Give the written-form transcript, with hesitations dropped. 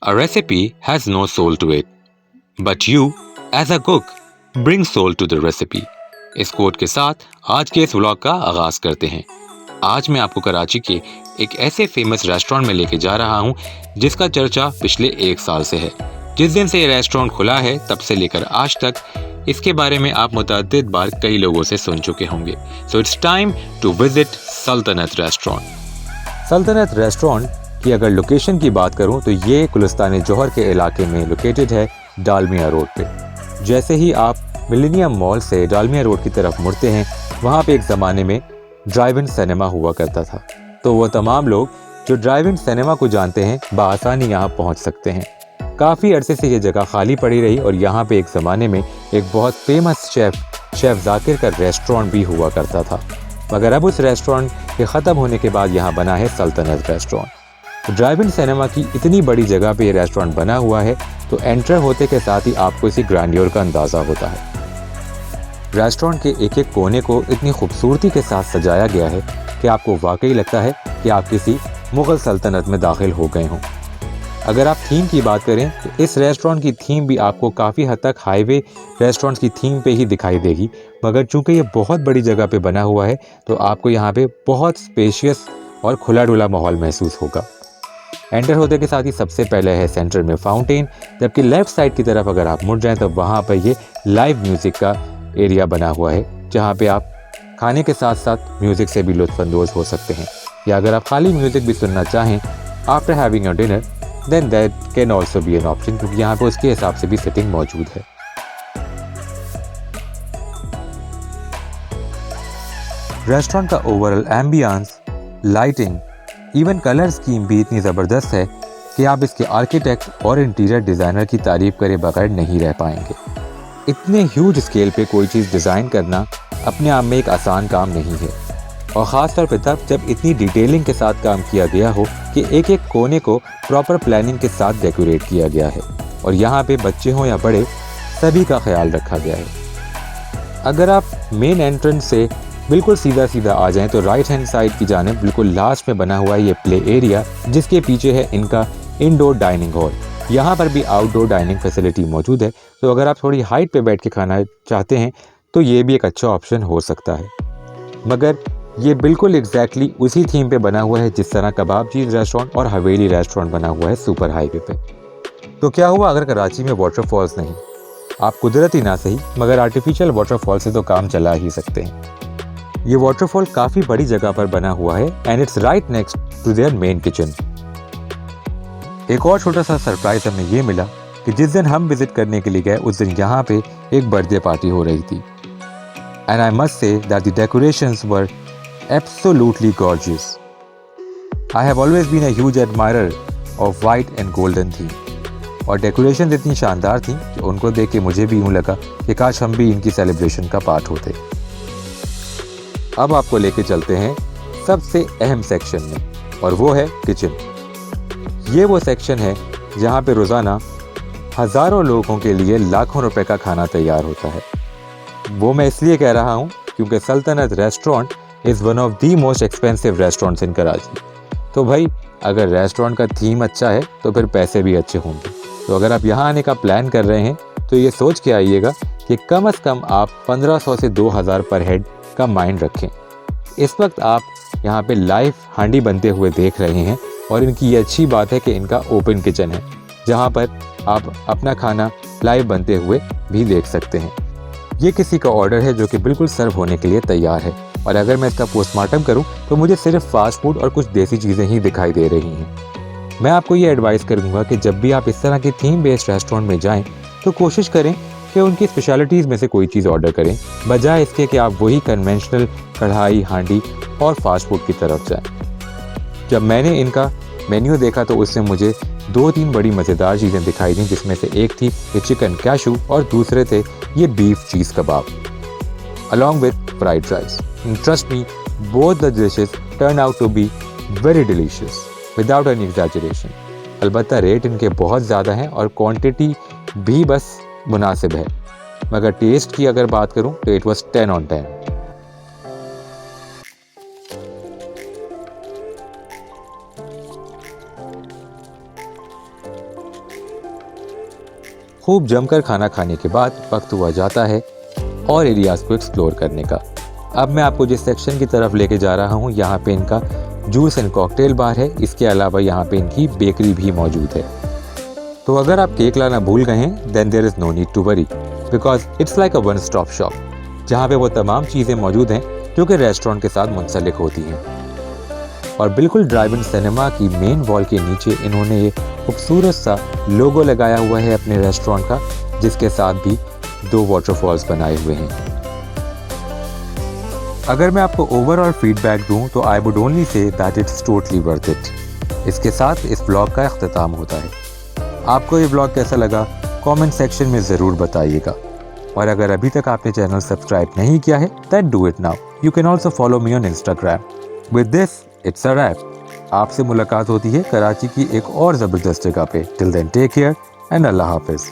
A recipe has no soul to it, but you, as a cook, bring soul to the recipe. इस coat के साथ आज के इस व्लॉग का आगाज करते हैं। आज मैं आपको कराची के एक ऐसे फेमस रेस्टोरेंट में लेके जा रहा हूँ जिसका चर्चा पिछले 1 साल से है। जिस दिन से ये रेस्टोरेंट खुला है तब से लेकर आज तक इसके बारे में आप मुतअद्दिद बार कई लोगों से सुन चुके होंगे। So it's time to visit Saltanat restaurant. Saltanat restaurant की अगर लोकेशन की बात करूं तो ये गुलिस्तान जौहर के इलाके में लोकेटेड है, डालमिया रोड पे। जैसे ही आप मिलेनियम मॉल से डालमिया रोड की तरफ मुड़ते हैं, वहाँ पे एक ज़माने में ड्राइव इन सिनेमा हुआ करता था। तो वो तमाम लोग जो ड्राइव इन सिनेमा को जानते हैं बआसानी यहाँ पहुँच सकते हैं। काफ़ी अरसे से ये जगह खाली पड़ी रही और यहाँ पे एक ज़माने में एक बहुत फेमस शेफ़ जाकिर का रेस्टोरेंट भी हुआ करता था। मगर अब उस रेस्टोरेंट के ख़त्म होने के बाद यहाँ बना है सल्तनत रेस्टोरेंट। तो ड्राइव इन सिनेमा की इतनी बड़ी जगह पे ये रेस्टोरेंट बना हुआ है तो एंटर होते के साथ ही आपको इसी ग्रैंडियर का अंदाज़ा होता है। रेस्टोरेंट के एक एक कोने को इतनी खूबसूरती के साथ सजाया गया है कि आपको वाकई लगता है कि आप किसी मुग़ल सल्तनत में दाखिल हो गए हों। अगर आप थीम की बात करें तो इस रेस्टोरेंट की थीम भी आपको काफ़ी हद तक हाईवे रेस्टोरेंट्स की थीम पे ही दिखाई देगी, मगर चूँकि ये बहुत बड़ी जगह पे बना हुआ है तो आपको यहाँ पे बहुत स्पेशियस और खुला डुला माहौल महसूस होगा। एंटर होते के साथ ही सबसे पहले है सेंटर में फाउंटेन, जबकि लेफ़्ट साइड की तरफ अगर आप मुड़ जाएं तो वहाँ पर ये लाइव म्यूज़िक का एरिया बना हुआ है, जहाँ पे आप खाने के साथ साथ म्यूज़िक से भी लुत्फ़अंदोज़ हो सकते हैं। या अगर आप खाली म्यूज़िक भी सुनना चाहें after having your dinner then that can also be an option, क्योंकि यहाँ पे उसके हिसाब से भी सेटिंग मौजूद है। रेस्टोरेंट का overall ambience, lighting, even colour scheme भी इतनी ज़बरदस्त है कि आप इसके आर्किटेक्ट और इंटीरियर डिज़ाइनर की तारीफ़ करे बगैर नहीं रह पाएंगे। इतने ह्यूज स्केल पे कोई चीज़ डिज़ाइन करना अपने आप में एक आसान काम नहीं है, और ख़ास तौर पे तब जब इतनी डिटेलिंग के साथ काम किया गया हो कि एक एक कोने को प्रॉपर प्लानिंग के साथ डेकोरेट किया गया है और यहाँ पे बच्चे हों या बड़े सभी का ख्याल रखा गया है। अगर आप मेन एंट्रेंस से बिल्कुल सीधा सीधा आ जाएं तो राइट हैंड साइड की जानिब बिल्कुल लास्ट में बना हुआ है ये प्ले एरिया, जिसके पीछे है इनका इंडोर डाइनिंग हॉल। यहाँ पर भी आउटडोर डाइनिंग फैसिलिटी मौजूद है, तो अगर आप थोड़ी हाइट पे बैठ के खाना चाहते हैं तो ये भी एक अच्छा ऑप्शन हो सकता है। मगर ये बिल्कुल एग्जैक्टली उसी थीम पे बना हुआ है जिस तरह कबाबचीज़ रेस्टोरेंट और हवेली रेस्टोरेंट बना हुआ है सुपर हाईवे पे। तो क्या हुआ अगर कराची में वाटरफॉल्स नहीं? आप कुदरती ना सही मगर आर्टिफिशियल वाटरफॉल से तो काम चला ही सकते हैं। ये वाटरफॉल काफ़ी बड़ी जगह पर बना हुआ है and it's right next to their main kitchen. एक और छोटा सा सरप्राइज हमें ये मिला कि जिस दिन हम विजिट करने के लिए गए उस दिन यहाँ पे एक बर्थडे पार्टी हो रही थी, and I must say that the decorations were absolutely gorgeous. I have always been a huge admirer of white and golden theme, और डेकोरेशन इतनी शानदार थी कि उनको देख के मुझे भी यूँ लगा कि काश हम भी इनकी सेलिब्रेशन का पार्ट होते। अब आपको लेके चलते हैं सबसे अहम सेक्शन में, और वो है किचन। ये वो सेक्शन है जहाँ पे रोज़ाना हज़ारों लोगों के लिए लाखों रुपए का खाना तैयार होता है। वो मैं इसलिए कह रहा हूँ क्योंकि Saltanat restaurant is one of the most expensive restaurants in Karachi. तो भाई अगर रेस्टोरेंट का थीम अच्छा है तो फिर पैसे भी अच्छे होंगे। तो अगर आप यहाँ आने का प्लान कर रहे हैं तो ये सोच के आइएगा कि कम से कम आप 1500 से 2000 पर हेड का माइंड रखें। इस वक्त आप यहाँ पे लाइव हांडी बनते हुए देख रहे हैं, और इनकी ये अच्छी बात है कि इनका ओपन किचन है जहाँ पर आप अपना खाना लाइव बनते हुए भी देख सकते हैं। ये किसी का ऑर्डर है जो कि बिल्कुल सर्व होने के लिए तैयार है, और अगर मैं इसका पोस्टमार्टम करूँ तो मुझे सिर्फ फास्ट फूड और कुछ देसी चीज़ें ही दिखाई दे रही हैं। मैं आपको ये एडवाइस करूँगा कि जब भी आप इस तरह के थीम बेस्ड रेस्टोरेंट में जाएँ तो कोशिश करें कि उनकी स्पेशलिटीज़ में से कोई चीज़ ऑर्डर करें, बजाय इसके कि आप वही कन्वेंशनल कढ़ाई, हांडी और फास्ट फूड की तरफ जाएं। जब मैंने इनका मेन्यू देखा तो उससे मुझे 2-3 बड़ी मज़ेदार चीज़ें दिखाई दी, जिसमें से एक थी ये चिकन कैशू और दूसरे थे ये beef cheese kebab along with fried rice. Trust me, both the dishes turn out to be very delicious without any exaggeration. अलबत्ता रेट इनके बहुत ज़्यादा हैं और क्वांटिटी भी बस मुनासिब है, मगर टेस्ट की अगर बात करूं तो इट वाज 10 on 10। खूब जमकर खाना खाने के बाद वक्त हुआ जाता है और एरियाज को एक्सप्लोर करने का। अब मैं आपको जिस सेक्शन की तरफ लेके जा रहा हूँ, यहाँ पे इनका जूस एंड कॉकटेल बार है। इसके अलावा यहाँ पे इनकी बेकरी भी मौजूद है। तो अगर आप केक लाना भूल गए हैं, then there is no need to worry, because it's like a one stop shop, जहाँ पे वो तमाम चीज़ें मौजूद हैं जो कि रेस्टोरेंट के साथ मुंसलिक होती हैं। और बिल्कुल ड्राइव इन सिनेमा की मेन वॉल के नीचे इन्होंने एक खूबसूरत सा लोगो लगाया हुआ है अपने रेस्टोरेंट का, जिसके साथ भी 2 वाटरफॉल्स बनाए हुए हैं। अगर मैं आपको ओवरऑल फीडबैक दूं तो I would only say that it's totally worth it. इसके साथ इस ब्लॉग का अख्तिताम होता है। आपको ये ब्लॉग कैसा लगा कमेंट सेक्शन में ज़रूर बताइएगा। और अगर अभी तक आपने चैनल सब्सक्राइब नहीं किया है, then do it now. You can also follow me on Instagram. With this it's a wrap. आपसे मुलाकात होती है कराची की एक और ज़बरदस्त जगह पे। Till then take care and अल्लाह हाफिज़।